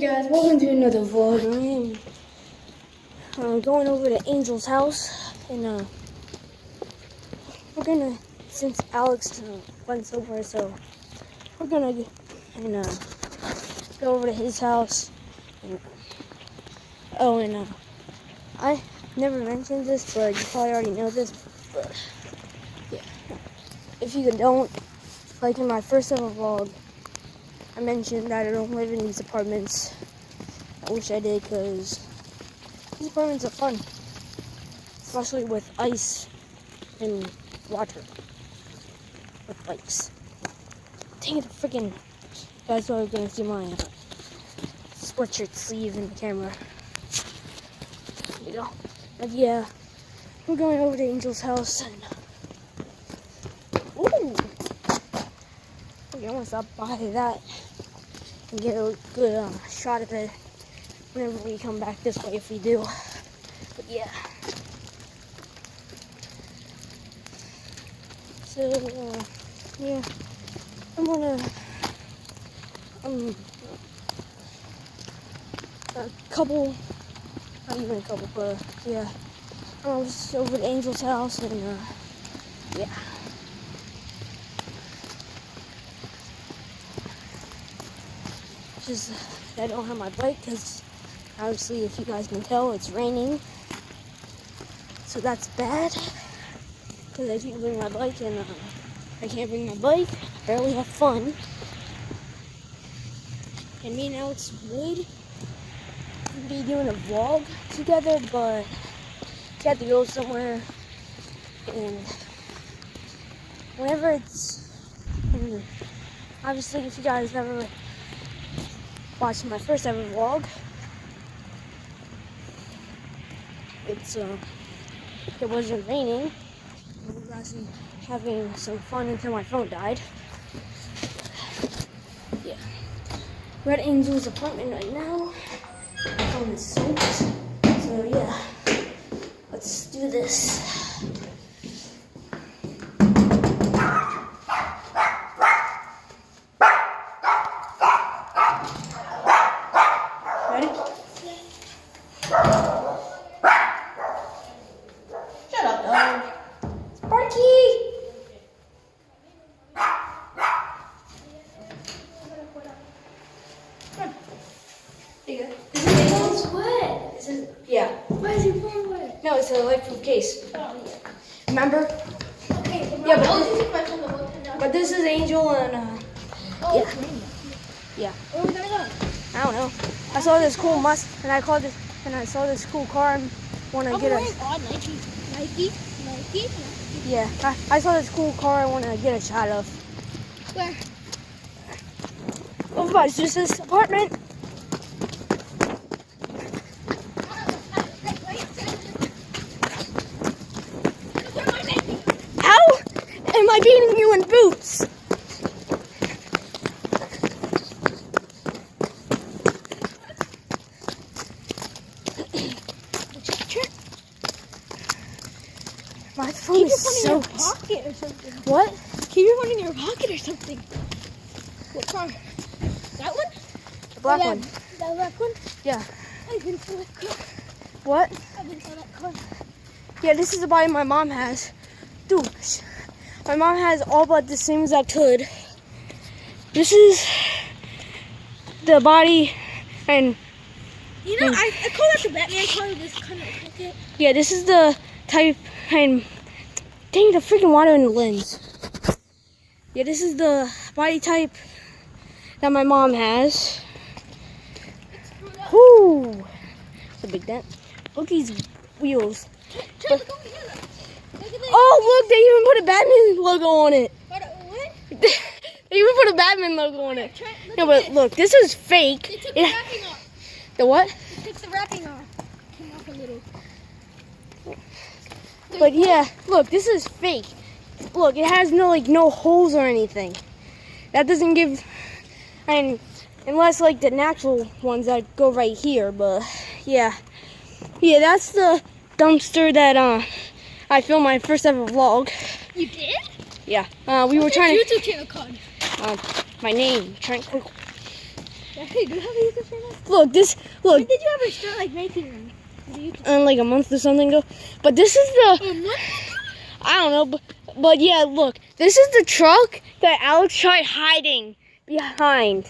Guys, welcome to another vlog. I'm going over to Angel's house, and we're gonna, since Alex went somewhere, so we're gonna go over to his house. And I never mentioned this, but you probably already know this. But yeah, if you don't, like in my first ever vlog, I mentioned that I don't live in these apartments. I wish I did, because these apartments are fun, especially with ice and water with bikes. Dang it, freaking guys are gonna see my sweatshirt sleeve in the camera. There you go. But yeah, we're going over to Angel's house, and ooh, okay, I want to stop by that and get a good shot of it whenever we come back this way, if we do. But yeah. So yeah, I'm gonna a couple, not even a couple, but yeah, I'm just over at Angel's house, and yeah. Just I don't have my bike because obviously, if you guys can tell, it's raining, so that's bad. Because I can't bring my bike, and I can't bring my bike. Barely have fun. And me and Alex would be doing a vlog together, but we had to go somewhere. And whenever and obviously, if you guys never watched my first ever vlog, it wasn't raining. We were actually having some fun until my phone died. Yeah. We're at Angel's apartment right now. My phone is soaked. So yeah, let's do this. Ready? Shut up, dog. Sparky! There you go. It's wet. This is, yeah. Why is your phone wet? No, it's a lightproof case. Oh, yeah. Remember? Okay, Yeah, but I'll this- just take my phone the whole time. But this is Angel, and Oh, yeah. it's raining. Yeah. Where are we gonna go? I don't know. I saw this cool and I saw this cool car and want to get a. Nike. Yeah, I saw this cool car I want to get a shot of. Where? Oh, but it's just this apartment. How am I beating you in boots? My phone Keep is your phone in your soaked. pocket or something. What? Keep your phone in your pocket or something. What car? That one? The black Oh, one. That black one? Yeah. I've been to that car. What? I've been to that car. Yeah, this is the body my mom has. Dude, my mom has all but the same exact hood. This is the body, and You know, I call that the Batman car. This kind of like it. yeah, this is the type, and dang, the freaking water in the lens. Yeah, this is the body type that my mom has. Whoo! It's a big dent. Look at these wheels. Look over here. Look at this. Oh, look, they even put a Batman logo on it. What? They even put a Batman logo on it. Look No, at but this. look, this is fake. They took the wrapping off. The what? They took the wrapping off. Came off a little. But yeah, look, this is fake. Look, it has no holes or anything. That doesn't give, unless like the natural ones that go right here. But yeah, that's the dumpster that I filmed my first ever vlog. You did? Yeah. We were What's trying your to. YouTube channel called? My name, Trent Quick. Hey, do you have a YouTube channel? Look, When did you ever start like making them? like a month or something ago. But this is the, A month? I don't know, but yeah, look. This is the truck that Alex tried hiding behind.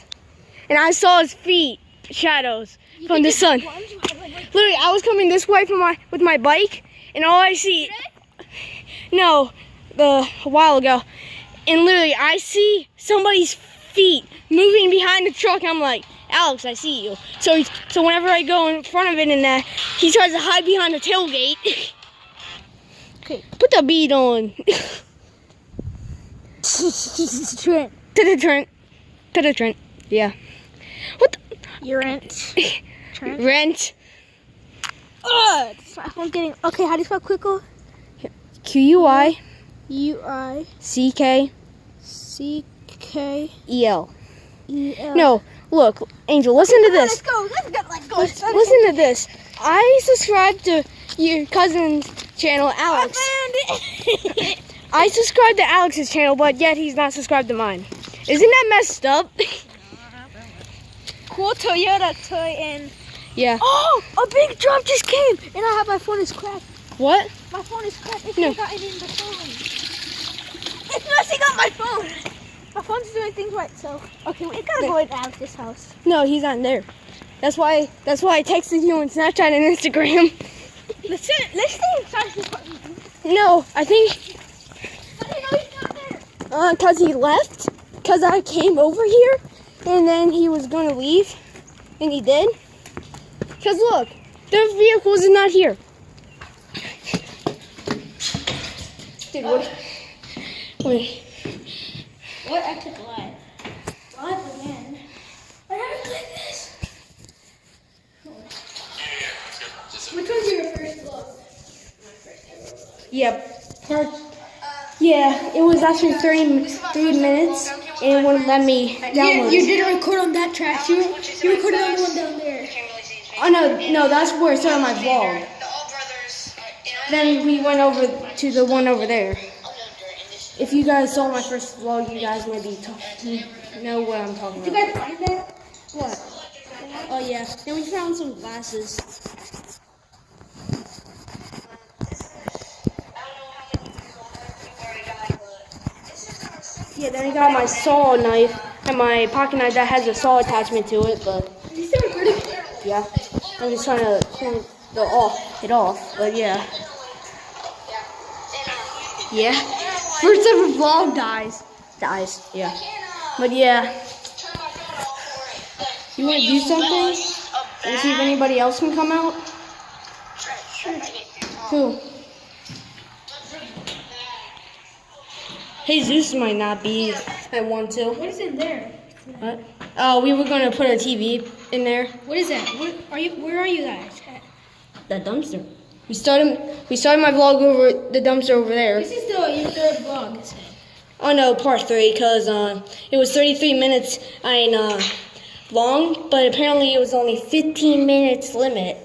And I saw his feet, shadows, from the sun. Literally, I was coming this way with my bike, and all I see, a while ago, and literally I see somebody's feet moving behind the truck. I'm like, Alex, I see you. So whenever I go in front of it and that, he tries to hide behind the tailgate. Okay. Put the beat on. Trent. To the Trent. Yeah. What the? Your rent. Trent. Rent. I'm getting. Okay, how do you spell Quickle? QUI. UICKEL. No, look, Angel, listen to this. Let's go. Let's go. Listen to this. I subscribe to your cousin's channel, Alex. I subscribe to Alex's channel, but yet he's not subscribed to mine. Isn't that messed up? Cool Toyota toy and. Yeah. Oh, a big drop just came, and I have my phone is cracked. What? My phone is cracked. It's No. not gotten in the phone. It's messing up my phone. My phone's doing things right, so okay, we gotta go in Alex's house. No, he's not there. That's why I texted you on Snapchat and Instagram. Let's stay inside the apartment. No, I think How do you know he's not there? because he left. Because I came over here, and then he was going to leave, and he did. Because look, the vehicles is not here. Dude, what? Wait. What? I took live. Live again. I haven't played this. Which one's your first vlog? Yep. Yeah, it was actually 3 minutes, and it wouldn't let me download You it. didn't record on that track. You recorded on the one down there. Oh no, that's where I started my vlog. Then we went over to the one over there. If you guys saw my first vlog, you guys maybe know what I'm talking Did you about. guys find that? What? Oh yeah, then we found some glasses. Yeah, then I got my saw knife and my pocket knife that has a saw attachment to it, but You still recording? yeah, I'm just trying to clean it off, but yeah. Yeah, first ever vlog dies, yeah. But yeah, you want to do something and see if anybody else can come out? Who? Jesus might not be at 1 2. What is in there? What? Oh, we were gonna put a TV in there. What is that? Where are you guys at? The dumpster. We started my vlog over the dumpster over there. This is your third vlog, is it? Oh no, part 3, because it was 33 minutes long, but apparently it was only 15 minutes limit.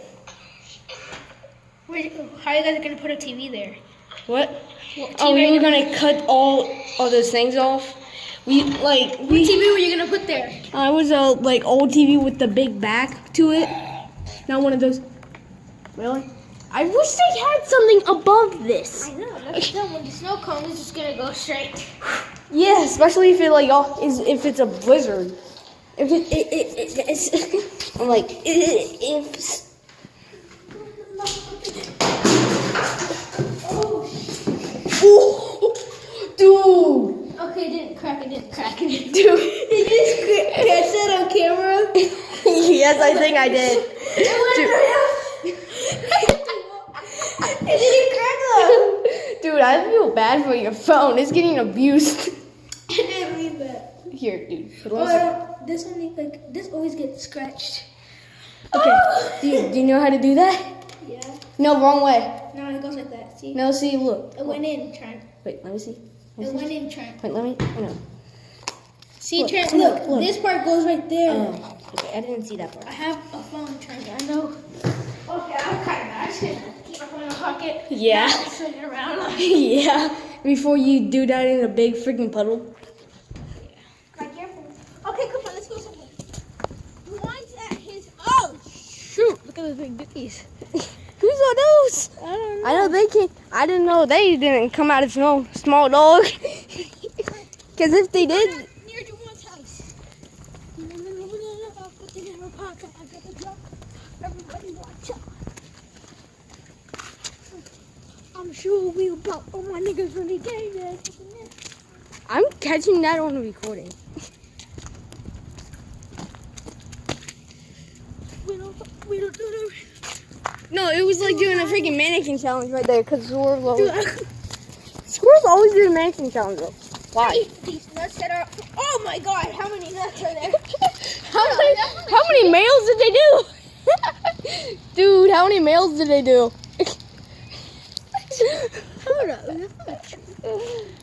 How are you guys gonna put a TV there? What? What Oh, TV we are were you gonna cut all those things off. What TV were you gonna put there? It was a like old TV with the big back to it. Not one of those. Really? I wish they had something above this. I know. That's dumb. When the snow comes, it's just gonna go straight. Yeah, especially if it if it's a blizzard. If it's I'm like if. Oh, dude. Okay, it didn't crack. Dude. Did you just catch that on camera? Yes, I think I did. It didn't crack though. Dude, I feel bad for your phone. It's getting abused. I didn't leave that. Here, dude. This always gets scratched. Okay. Do you know how to do that? Yeah. No, wrong way. No, it goes like that. See? No, see, look. It went in, Trent. Wait, let me see. It went in, Trent. Wait, let me. Oh, no. See, Look, Trent, look, look. look. This part goes right there. Oh, okay, I didn't see that part. I have a phone, Trent. I know. Okay, I'm kind of mad. Keep my phone in my pocket. Yeah. Not swing it around. Yeah. Before you do that in a big freaking puddle. My careful. Okay, come on, let's go somewhere. at those big dookies. Who saw those? I don't know. I know they can't. I didn't know they didn't come out of no small dog. Because if they did, Near Juwan's house. Everybody watch out. I'm sure we about all my niggas when they get there. I'm catching that on the recording. We don't do that. No, it was like doing a freaking mannequin challenge right there. Because squirrels Dude, always do the mannequin challenge though. Why? these nuts that are. Oh my god, how many nuts are there? How many males did they do? Dude, how many males did they do? Hold up.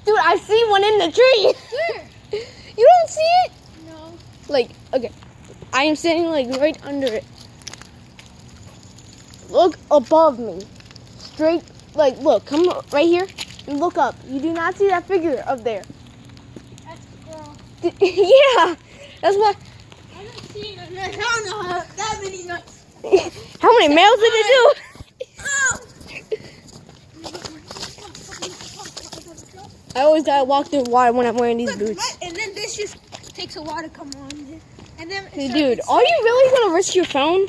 Dude, I see one in the tree. Where? You don't see it? No. Like, okay. I am standing like right under it. Look above me. Straight, like, look, come right here and look up. You do not see that figure up there. That's the girl. Yeah, that's why. I don't see no nuts. I don't know how that many nuts. How many males did they do? Oh! I always gotta walk through water when I'm wearing these Look, boots. and then this just takes a while to come on. And then Hey, dude, are you really gonna risk your phone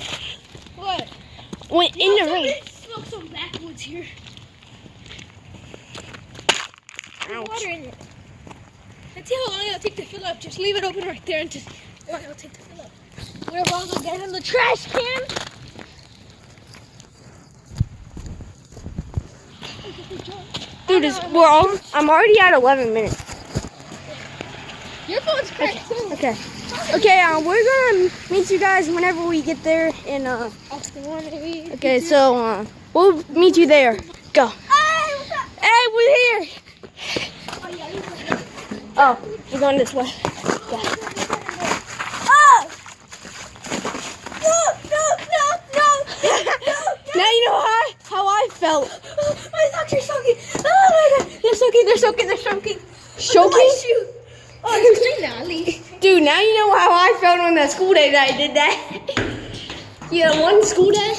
What? when in the rain? Smoke some backwoods here. Put Ouch. water in it. Let's see how long it'll take to fill up. Just leave it open right there and just what it'll take to fill up. We're about to get in the trash can. Dude, I'm already at 11 minutes. Your phone's cracked too. Okay. Okay, we're gonna meet you guys whenever we get there. And Off the one maybe. okay, so we'll meet you there. Go. Hey, what's up? Hey, we're here. Oh yeah, you got it. Oh, we're going this way. Oh! No! Now you know how I felt. My socks are soaking. Oh my god, they're soaking. Choking? My shoe. Oh, it's clean now, at least. Dude, now you know how I felt on that school day that I did that. Yeah, one school day,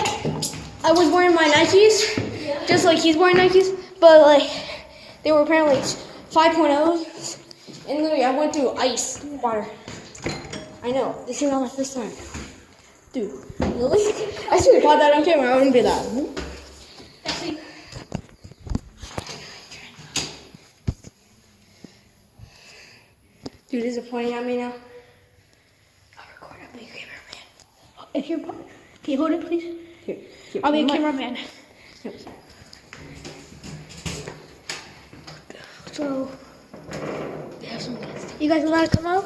I was wearing my Nikes, just like he's wearing Nikes, but like, they were apparently 5.0s, and literally I went through ice water. I know, this is not my first time. Dude, really? I should have caught that on camera, I wouldn't be like, "Hmm?" Dude, is it pointing at me now? I'll record, I'll be a cameraman. If you're, can you hold it, please? Here, I'll be a my- cameraman. Here. So, we have some guests. You guys allowed to come out?